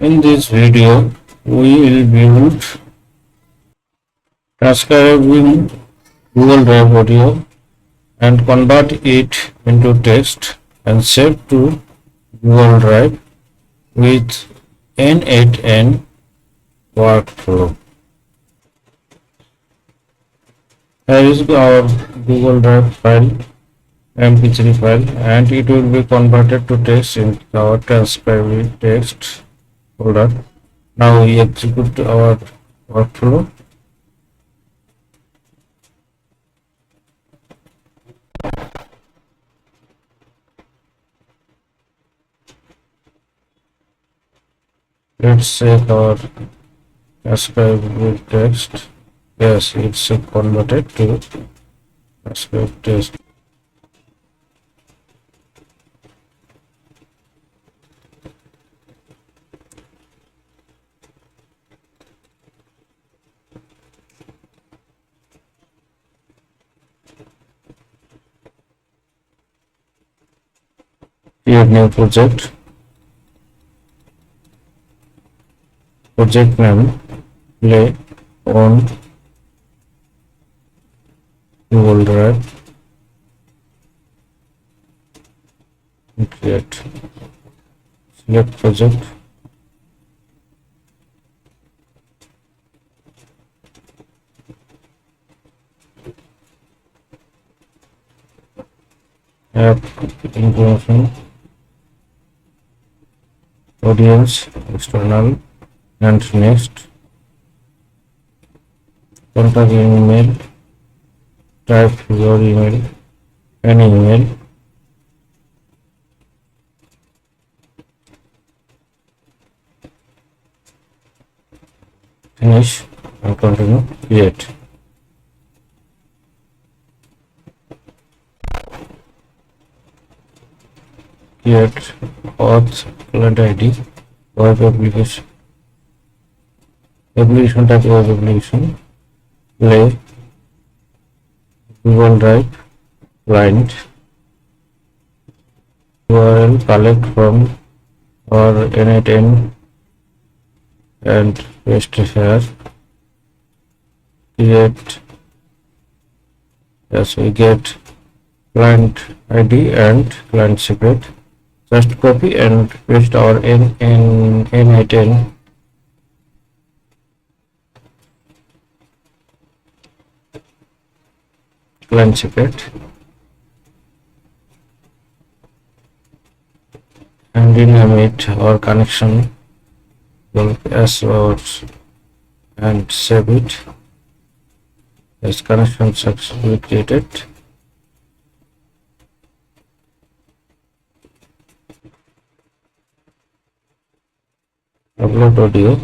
In this video, we will build transcribing Google Drive audio and convert it into text and save to Google Drive with n8n workflow. Here is our Google Drive file, MP3 file, and it will be converted to text in our transcribe text folder. Now we execute our workflow. Let's check our transcribe text. Yes, it's converted to transcribe text. Create new project. Project name play on Google Drive. Create. Select project. App information. Audience external and next. Contact email. Type your email, any email. Finish and continue. Create. Create auth client ID, web application. Application type web application. Play Google Drive client. URL collect from our n8n and paste here. Create. Yes, we get client ID and client secret. Just copy and paste our n8n. Client secret and rename it our connection as ours and save it as connection successfully created. Upload audio,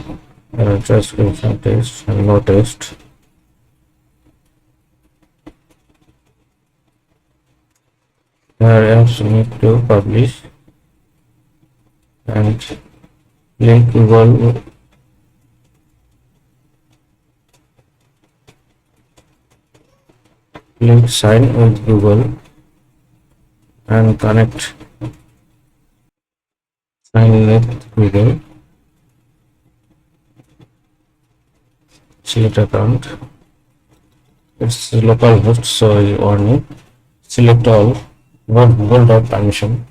transcription text and no text. Here apps need to publish and link Google link sign with Google and connect sign with Google. Select account. It's local host, so you warning. Select all. Google Drive permission.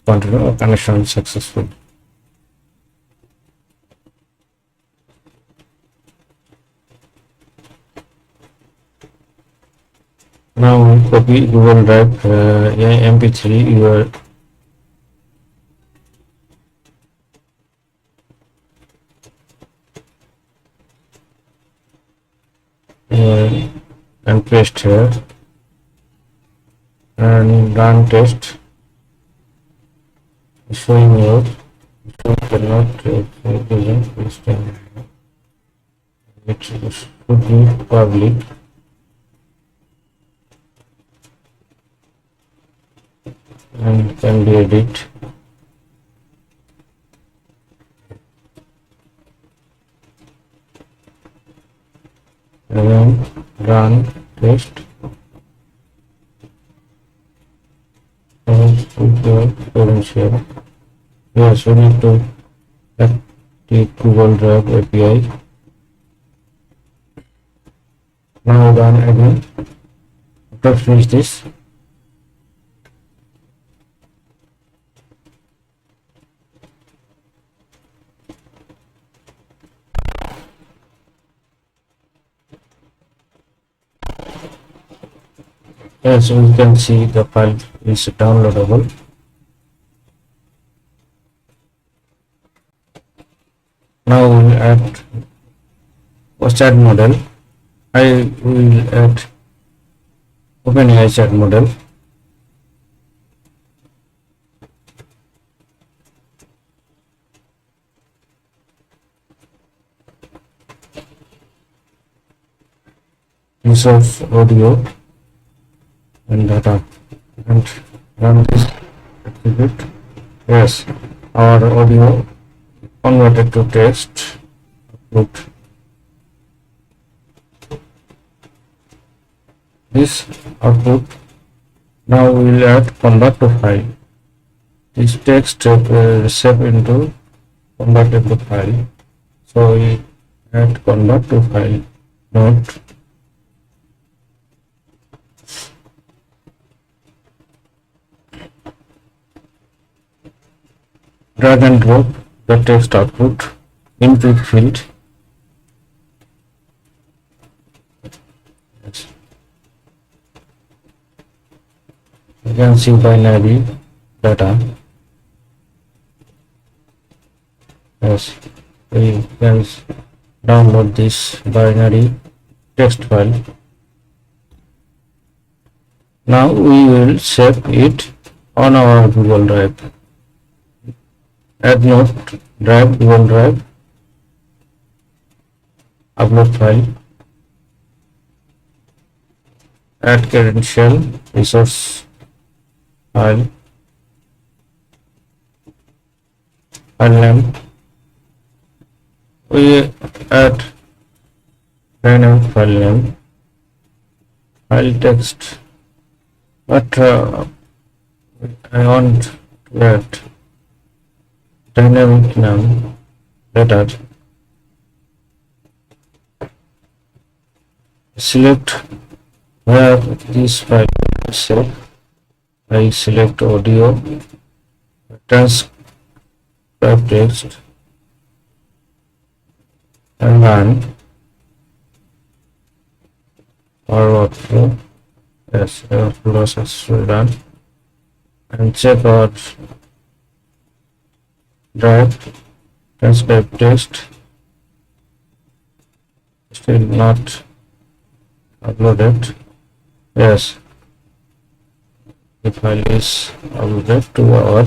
Continue. Connection successful. Now we copy Google Drive MP3 your and paste here and run test showing your cannot present it should be public and can be edit. And then run test and put the potential. Yes, we need to the Google Drive API. Now run again. After finish this, as we can see, the file is downloadable. Now we'll add a chat model. I will add OpenAI chat model. Use of audio and data, and run this exhibit. Yes, our audio converted to text. Upload this output. Now we will add convert to file. This text save into converted to file. So we add convert to file. Note, drag and drop the text output into field. Yes. You can see binary data. Yes, we can download this binary text file. Now we will save it on our Google Drive. Add note, drive, Google Drive, upload file, add credential, resource file, file name. We add dynamic file name, file text, but I want to add dynamic name letter. Select where this file is saved. I select audio, transcribe text, and run our workflow. Yes, our process will run, and check out drive, transcribe text, still not uploaded. Yes, the file is uploaded to our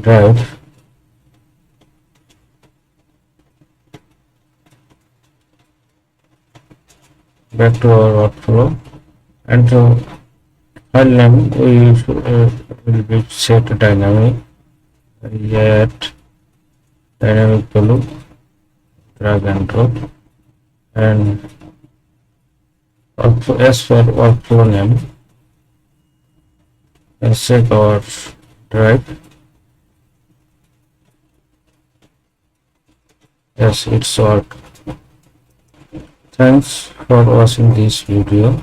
drive. Back to our workflow, and to file name we will be set dynamic. Add dynamic value, drag and drop, and as for workflow name, let's check our drive. Yes, it's worked. Thanks for watching this video.